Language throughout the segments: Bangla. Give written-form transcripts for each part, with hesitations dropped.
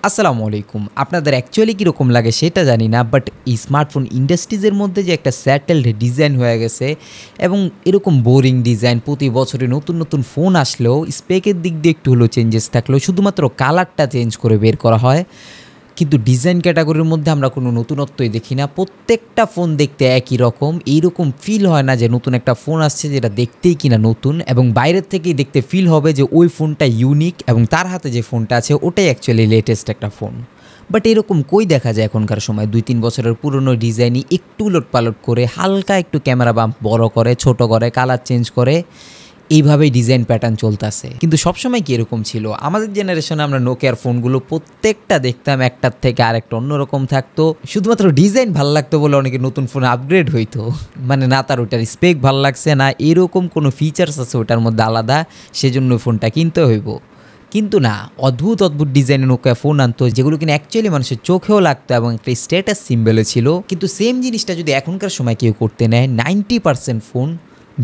আসসালামু আলাইকুম। আপনাদের অ্যাকচুয়ালি কীরকম লাগে সেটা জানি না, বাট এই স্মার্টফোন ইন্ডাস্ট্রিজের মধ্যে যে একটা স্যাটেলড ডিজাইন হয়ে গেছে এবং এরকম বোরিং ডিজাইন প্রতি বছরে নতুন নতুন ফোন আসলেও স্পেকের দিক দিয়ে একটু হলেও চেঞ্জেস থাকলেও শুধুমাত্র কালারটা চেঞ্জ করে বের করা হয়। কিন্তু ডিজাইন ক্যাটাগরির মধ্যে আমরা কোনো নতুনত্বই দেখি না। প্রত্যেকটা ফোন দেখতে একই রকম। এইরকম ফিল হয় না যে নতুন একটা ফোন আসছে যেটা দেখতেই কিনা নতুন, এবং বাইরের থেকেই দেখতে ফিল হবে যে ওই ফোনটা ইউনিক এবং তার হাতে যে ফোনটা আছে ওটাই অ্যাকচুয়ালি লেটেস্ট একটা ফোন। বাট এরকম কই দেখা যায় এখনকার সময়? ২-৩ বছরের পুরনো ডিজাইনই একটু উলটপালট করে হালকা একটু ক্যামেরা বাম্প বড় করে, ছোট করে, কালার চেঞ্জ করে, এইভাবেই ডিজাইন প্যাটার্ন চলতেছে। কিন্তু সবসময় কি এরকম ছিল? আমাদের জেনারেশনে আমরা নোকিয়ার ফোনগুলো প্রত্যেকটা দেখতাম একটার থেকে আরেকটা অন্যরকম থাকতো। শুধুমাত্র ডিজাইন ভালো লাগতো বলে অনেকে নতুন ফোনে আপগ্রেড হইতো। মানে না তার ওটার স্পেক ভালো লাগছে, না এরকম কোনো ফিচার্স আছে ওটার মধ্যে আলাদা, সেজন্য ফোনটা কিনতে হইব। কিন্তু না, অদ্ভুত অদ্ভুত ডিজাইনের নোকিয়া ফোন আনতো যেগুলো কিনা অ্যাকচুয়ালি মানুষের চোখেও লাগতো এবং একটা স্ট্যাটাস সিম্বলও ছিল। কিন্তু সেম জিনিসটা যদি এখনকার সময় কেউ করতে নেয়, 90% ফোন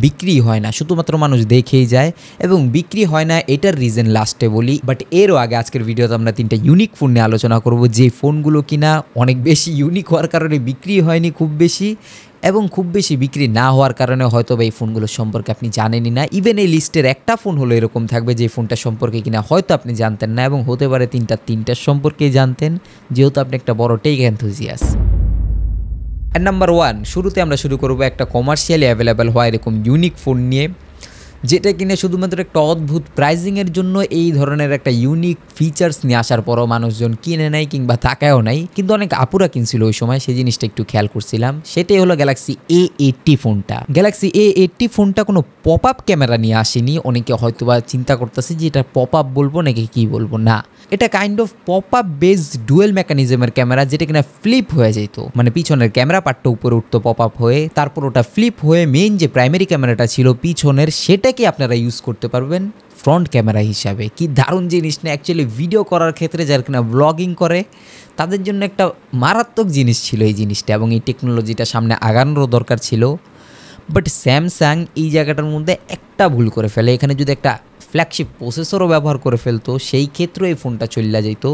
বিক্রি হয় না, শুধুমাত্র মানুষ দেখেই যায়। এবং বিক্রি হয় না এটার রিজন লাস্টে বলি, বাট এরও আগে আজকের ভিডিওতে আমরা 3টা ইউনিক ফোন নিয়ে আলোচনা করব, যে ফোনগুলো কিনা অনেক বেশি ইউনিক হওয়ার কারণে বিক্রি হয়নি খুব বেশি, এবং খুব বেশি বিক্রি না হওয়ার কারণে হয়তো বা এই ফোনগুলো সম্পর্কে আপনি জানেনই না। ইভেন এই লিস্টের একটা ফোন হলো এরকম থাকবে যে ফোনটা সম্পর্কে কিনা হয়তো আপনি জানতেন না, এবং হতে পারে তিনটার সম্পর্কেই জানতেন, যেহেতু আপনি একটা বড় টেক এনথুজিয়াস্ট। নাম্বার 1, শুরুতে আমরা শুরু করবো একটা কমার্শিয়ালি অ্যাভেলেবেল হওয়া এরকম ইউনিক ফোন নিয়ে, যেটা কিনা শুধুমাত্র একটা অদ্ভুত প্রাইজিংয়ের জন্য এই ধরনের একটা ইউনিক ফিচার্স নিয়ে আসার পরও মানুষজন কিনে নেয় কিংবা তাকায়ও নাই, কিন্তু অনেক আপুরা কিনছিল ওই সময়, সেই জিনিসটা একটু খেয়াল করছিলাম। সেটাই হলো গ্যালাক্সি A80 ফোনটা। গ্যালাক্সি A80 ফোনটা কোনো পপ আপ ক্যামেরা নিয়ে আসেনি। অনেকে হয়তোবা চিন্তা করতেছে যে এটা পপ আপ বলবো নাকি কি বলবো। না, এটা kind of pop up based dual মেকানিজমের ক্যামেরা, যেটা কিনা ফ্লিপ হয়ে যেত। মানে পিছনের ক্যামেরা পার্টটা উপরে উঠতো পপ আপ হয়ে, তারপর ওটা ফ্লিপ হয়ে মেইন যে প্রাইমারি ক্যামেরাটা ছিল পিছনের, সেটাকে আপনারা ইউজ করতে পারবেন ফ্রন্ট ক্যামেরা হিসাবে। কি দারুণ জিনিস না? অ্যাকচুয়ালি ভিডিও করার ক্ষেত্রে যারা কিনা ব্লগিং করে তাদের জন্য একটা মারাত্মক জিনিস ছিল এই জিনিসটা, এবং এই টেকনোলজিটা সামনে আগানোরও দরকার ছিল। বাট স্যামসাং এই জায়গাটার মধ্যে একটা ভুল করে ফেলে। এখানে যদি একটা ফ্ল্যাগশিপ প্রসেসরও ব্যবহার করে ফেলতো, সেই ক্ষেত্রেও এই ফোনটা চলে যেত,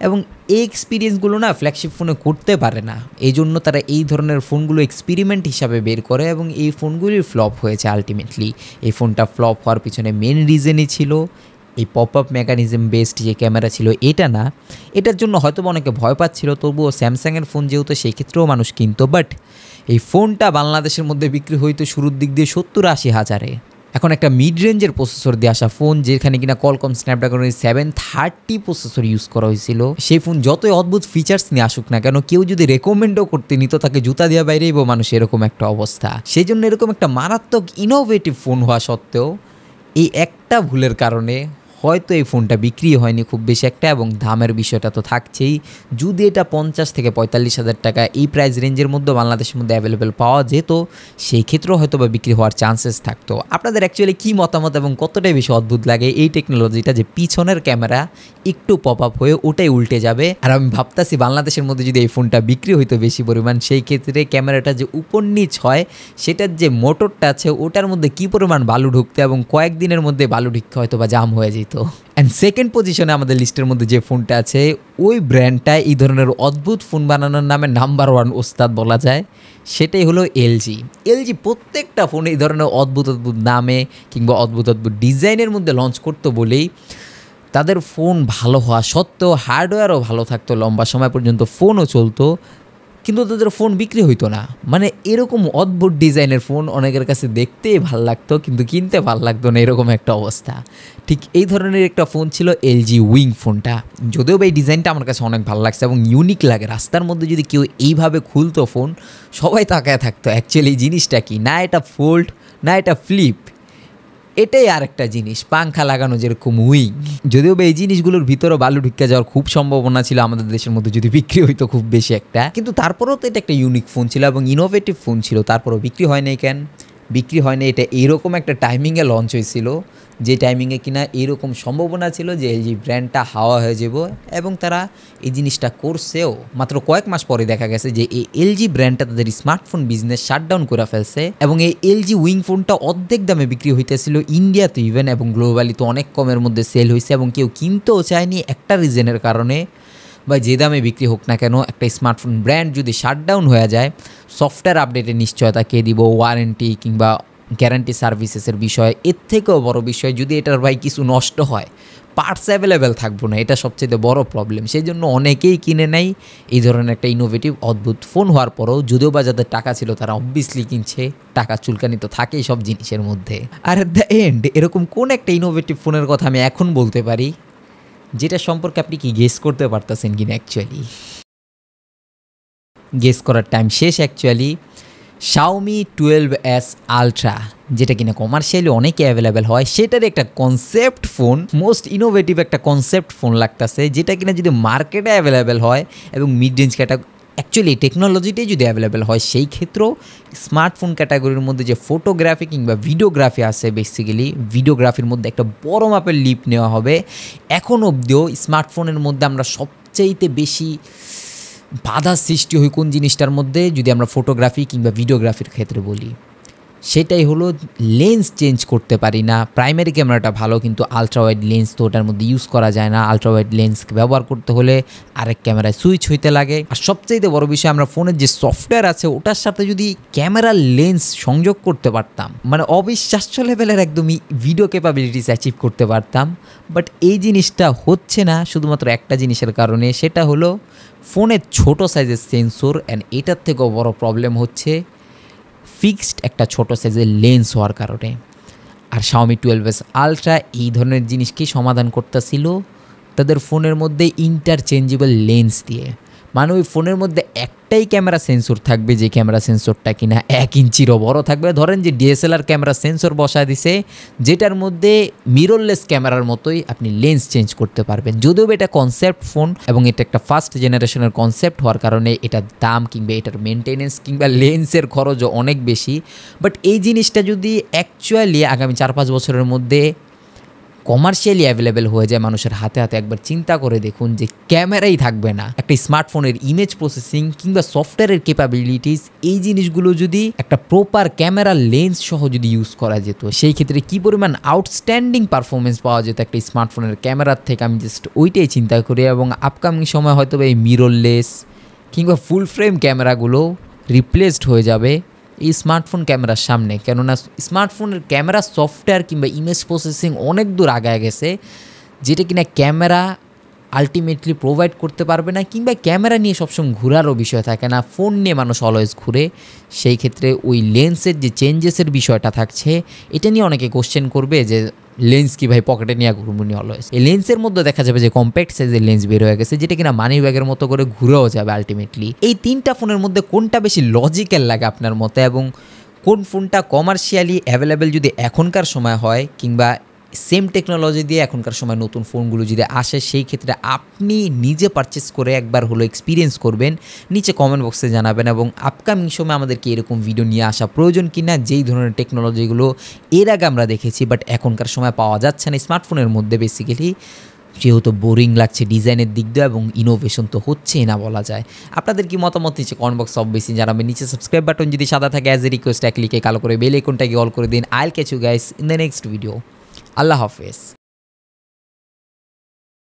এবং এই এক্সপিরিয়েন্সগুলো না ফ্ল্যাগশিপ ফোনে করতে পারে না। এই জন্য তারা এই ধরনের ফোনগুলো এক্সপেরিমেন্ট হিসাবে বের করে, এবং এই ফোনগুলি ফ্লপ হয়েছে আলটিমেটলি। এই ফোনটা ফ্লপ হওয়ার পিছনে মেন রিজনই ছিল এই পপ আপ মেকানিজম বেসড যে ক্যামেরা ছিল এটা না। এটার জন্য হয়তো অনেকে ভয় পাচ্ছিল, তবুও স্যামসাংয়ের ফোন যেহেতু সেই ক্ষেত্রেও মানুষ কিনতো। বাট এই ফোনটা বাংলাদেশের মধ্যে বিক্রি হইতো শুরুর দিক দিয়ে 70-80 হাজারে। এখন একটা মিড রেঞ্জের প্রসেসর দিয়ে আসা ফোন, যেখানে কিনা কলকম স্ন্যাপড্রাগনের 730 প্রসেসর ইউজ করা হয়েছিল, সেই ফোন যতই অদ্ভুত ফিচার্স নিয়ে আসুক না কেন, কেউ যদি রেকমেন্ডও করতে নিত তাকে জুতা দেওয়া বাইরেই মানুষ, এরকম একটা অবস্থা। সেই জন্য এরকম একটা মারাত্মক ইনোভেটিভ ফোন হওয়া সত্ত্বেও এই একটা ভুলের কারণে হয়তো এই ফোনটা বিক্রি হয়নি খুব বেশি একটা, এবং দামের বিষয়টা তো থাকছেই। যদি এটা 50-45 হাজার টাকা এই প্রাইস রেঞ্জের মধ্যে বাংলাদেশের মধ্যে অ্যাভেলেবেল পাওয়া যেত, সেই ক্ষেত্রেও হয়তো বা বিক্রি হওয়ার চান্সেস থাকতো। আপনাদের অ্যাকচুয়ালি কী মতামত এবং কতটাই বেশি অদ্ভুত লাগে এই টেকনোলজিটা, যে পিছনের ক্যামেরা একটু পপ আপ হয়ে ওটাই উল্টে যাবে? আর আমি ভাবতাছি বাংলাদেশের মধ্যে যদি এই ফোনটা বিক্রি হইতো বেশি পরিমাণ, সেই ক্ষেত্রে ক্যামেরাটা যে উপর নিচ হয়, সেটার যে মোটরটা আছে ওটার মধ্যে কী পরিমাণ বালু ঢুকতে, এবং কয়েকদিনের মধ্যে বালু ঢুকতে হয়তো বা জাম হয়ে যেত। অ্যান্ড সেকেন্ড পজিশনে আমাদের লিস্টের মধ্যে যে ফোনটা আছে, ওই ব্র্যান্ডটা এই ধরনের অদ্ভুত ফোন বানানোর নামে নাম্বার 1 ওস্তাদ বলা যায়, সেটাই হলো এলজি। প্রত্যেকটা ফোন এই ধরনের অদ্ভুত অদ্ভুত নামে কিংবা অদ্ভুত অদ্ভুত ডিজাইনের মধ্যে লঞ্চ করতো বলেই তাদের ফোন ভালো হওয়া সত্ত্বেও হার্ডওয়্যারও ভালো থাকতো, লম্বা সময় পর্যন্ত ফোনও চলতো, কিন্তু তাদের ফোন বিক্রি হইতো না। মানে এরকম অদ্ভুত ডিজাইনের ফোন অনেকের কাছে দেখতেই ভাল লাগতো কিন্তু কিনতে ভাল লাগতো না, এরকম একটা অবস্থা। ঠিক এই ধরনের একটা ফোন ছিল এলজি উইং ফোনটা। যদিও বা এই ডিজাইনটা আমার কাছে অনেক ভালো লাগছে এবং ইউনিক লাগে। রাস্তার মধ্যে যদি কেউ এইভাবে খুলতো ফোন, সবাই তাকায় থাকতো অ্যাকচুয়ালি জিনিসটা কি। না এটা ফোল্ড, না এটা ফ্লিপ, এটাই আরেকটা জিনিস, পাংখা লাগানো যেরকম উইং। যদিও বা এই জিনিসগুলোর ভিতরে বালু ঢুকে যাওয়ার খুব সম্ভাবনা ছিল আমাদের দেশের মধ্যে যদি বিক্রি হইতো খুব বেশি একটা, কিন্তু তারপরেও তো এটা একটা ইউনিক ফোন ছিল এবং ইনোভেটিভ ফোন ছিল, তারপরেও বিক্রি হয় নাই কেন? বিক্রি হয় না এটা এইরকম একটা টাইমিংয়ে লঞ্চ হয়েছিল, যে টাইমিংয়ে কিনা এইরকম সম্ভাবনা ছিল যে এলজি ব্র্যান্ডটা হাওয়া হয়ে যাব, এবং তারা এই জিনিসটা করছেও। মাত্র কয়েক মাস পরে দেখা গেছে যে এই এলজি ব্র্যান্ডটা তাদের স্মার্টফোন বিজনেস শাটডাউন করে ফেলছে, এবং এই এলজি উইং ফোনটা অর্ধেক দামে বিক্রি হইতেছিল ইন্ডিয়াতে ইভেন, এবং গ্লোবালি তো অনেক কমের মধ্যে সেল হয়েছে, এবং কেউ কিনতেও চায়নি একটা রিজনের কারণে, বা যে দামে বিক্রি হোক না কেন, একটা স্মার্টফোন ব্র্যান্ড যদি শাটডাউন হয়ে যায়, সফটওয়্যার আপডেটের নিশ্চয়তা কে দিব, ওয়ারেন্টি কিংবা গ্যারান্টি সার্ভিসেসের বিষয়, এর থেকেও বড় বিষয় যদি এটার ভাই কিছু নষ্ট হয়, পার্টস অ্যাভেলেবেল থাকবো না, এটা সবচেয়ে বড় প্রবলেম। সেই জন্য অনেকেই কিনে নেয় এই ধরনের একটা ইনোভেটিভ অদ্ভুত ফোন হওয়ার পরেও, যদিও বা যাদের টাকা ছিল তারা অবভিয়াসলি কিনছে, টাকা চুলকানি তো থাকেই সব জিনিসের মধ্যে। আর এট দ্য এন্ড এরকম কোন একটা ইনোভেটিভ ফোনের কথা আমি এখন বলতে পারি যেটা সম্পর্কে আপনি কি গেস করতে পারতেছেন কিনা? অ্যাকচুয়ালি গেস করার টাইম শেষ। অ্যাকচুয়ালি Xiaomi 12S Ultra, যেটা কিনা কমার্শিয়ালি অনেকে অ্যাভেলেবেল হয়, সেটার একটা কনসেপ্ট ফোন, মোস্ট ইনোভেটিভ একটা কনসেপ্ট ফোন লাগতেছে, যেটা কিনা যদি মার্কেটে অ্যাভেলেবেল হয় এবং মিড রেঞ্জ অ্যাকচুয়ালি টেকনোলজিটাই যদি অ্যাভেলেবেল হয়, সেই ক্ষেত্রেও স্মার্টফোন ক্যাটাগরির মধ্যে যে ফটোগ্রাফি কিংবা ভিডিওগ্রাফি আছে, বেসিক্যালি ভিডিওগ্রাফির মধ্যে একটা বড় মাপের লিপ নেওয়া হবে। এখন অবধিও স্মার্টফোনের মধ্যে আমরা সবচাইতে বেশি বাধা সৃষ্টি হয় কোন জিনিসটার মধ্যে, যদি আমরা ফটোগ্রাফি কিংবা ভিডিওগ্রাফির ক্ষেত্রে বলি, সেটাই হলো লেন্স চেঞ্জ করতে পারি না। প্রাইমারি ক্যামেরাটা ভালো, কিন্তু আলট্রা ওয়াইড লেন্স তো ওটার মধ্যে ইউজ করা যায় না। আলট্রা ওয়াইড লেন্স ব্যবহার করতে হলে আরেক ক্যামেরায় সুইচ হইতে লাগে। আর সবচাইতে বড় বিষয়, আমরা ফোনের যে সফটওয়্যার আছে ওটার সাথে যদি ক্যামেরার লেন্স সংযোগ করতে পারতাম, মানে অবিশ্বাস্য লেভেলের একদমই ভিডিও ক্যাপাবিলিটিস অ্যাচিভ করতে পারতাম। বাট এই জিনিসটা হচ্ছে না শুধুমাত্র একটা জিনিসের কারণে, সেটা হলো ফোনের ছোট সাইজের সেন্সর। অ্যান্ড এটার থেকেও বড় প্রবলেম হচ্ছে ফিক্সড একটা ছোট সাইজের লেন্স হওয়ার কারণে। আর Xiaomi 12S Ultra এই ধরনের জিনিসকেই সমাধান করতেছিল তাদের ফোনের মধ্যে ইন্টারচেঞ্জেবল লেন্স দিয়ে। মানে ওই ফোনের মধ্যে একটাই ক্যামেরা সেন্সর থাকবে, যে ক্যামেরা সেন্সরটা কিনা 1 ইঞ্চিরও বড় থাকবে। ধরেন যে DSLR ক্যামেরা সেন্সর বসায় দিছে, যেটার মধ্যে মিররলেস ক্যামেরার মতোই আপনি লেন্স চেঞ্জ করতে পারবেন। যদিও এটা কনসেপ্ট ফোন এবং এটা একটা ফার্স্ট জেনারেশনের কনসেপ্ট হওয়ার কারণে এটার দাম কিংবা এটার মেনটেনেন্স কিংবা লেন্সের খরচও অনেক বেশি। বাট এই জিনিসটা যদি অ্যাকচুয়ালি আগামী 4-5 বছরের মধ্যে কমার্শিয়ালি অ্যাভেলেবেল হয়ে যায় মানুষের হাতে হাতে, একবার চিন্তা করে দেখুন যে ক্যামেরাই থাকবে না, একটা স্মার্টফোনের ইমেজ প্রসেসিং কিংবা সফটওয়্যারের ক্যাপাবিলিটিস, এই জিনিসগুলো যদি একটা প্রপার ক্যামেরা লেন্স সহ যদি ইউজ করা যেত, সেই ক্ষেত্রে কী পরিমাণ আউটস্ট্যান্ডিং পারফরমেন্স পাওয়া যেত একটা স্মার্টফোনের ক্যামেরার থেকে। আমি জাস্ট ওইটাই চিন্তা করি। এবং আপকামিং সময় হয়তো এই মিররলেস কিংবা ফুল ফ্রেম ক্যামেরাগুলো রিপ্লেসড হয়ে যাবে এই স্মার্টফোন ক্যামেরার সামনে। কেননা স্মার্টফোনের ক্যামেরা সফটওয়্যার কিংবা ইমেজ প্রসেসিং অনেক দূর আগায় গেছে, যেটা কিনা ক্যামেরা আলটিমেটলি প্রোভাইড করতে পারবে না, কিংবা ক্যামেরা নিয়ে সবসময় ঘোরারও বিষয় থাকে না। ফোন নিয়ে মানুষ অলওয়েজ ঘুরে। সেই ক্ষেত্রে ওই লেন্সের যে চেঞ্জেসের বিষয়টা থাকছে, এটা নিয়ে অনেকে কোশ্চেন করবে যে লেন্স কি ভাই পকেটে নিয়ে ঘুরবুনি অলওয়েজ। এই লেন্সের মধ্যে দেখা যাবে যে কম্প্যাক্ট সাইজের লেন্স বের হয়ে গেছে, যেটা কিনা মানি ব্যাগের মতো করে ঘুরেও যাবে আলটিমেটলি। এই 3টা ফোনের মধ্যে কোনটা বেশি লজিক্যাল লাগে আপনার মতে, এবং কোন ফোনটা কমার্শিয়ালি অ্যাভেলেবেল যদি এখনকার সময় হয়, কিংবা সেম টেকনোলজি দিয়ে এখনকার সময় নতুন ফোনগুলো যদি আসে, সেই ক্ষেত্রে আপনি নিজে পারচেস করে একবার হলো এক্সপিরিয়েন্স করবেন, নিচে কমেন্ট বক্সে জানাবেন। এবং আপকামিং সময় আমাদেরকে এরকম ভিডিও নিয়ে আসা প্রয়োজন কিনা, যেই ধরনের টেকনোলজিগুলো এর আগে আমরা দেখেছি বাট এখনকার সময় পাওয়া যাচ্ছে না স্মার্টফোনের মধ্যে, বেসিক্যালি যেহেতু বোরিং লাগছে ডিজাইনের দিক দিয়ে, এবং ইনোভেশন তো হচ্ছেই না বলা যায়। আপনাদের কি মতামত নিচে কমেন্ট বক্স অবভিয়াসলি জানাবেন। নিচে সাবস্ক্রাইব বাটন যদি সাদা থাকে অ্যাজ এ রিকোয়েস্ট, ক্লিকে কালো করে বেল আইকনটাকে অল করে দিন। I'll catch you guys in the next video. আল্লাহ হাফেজ।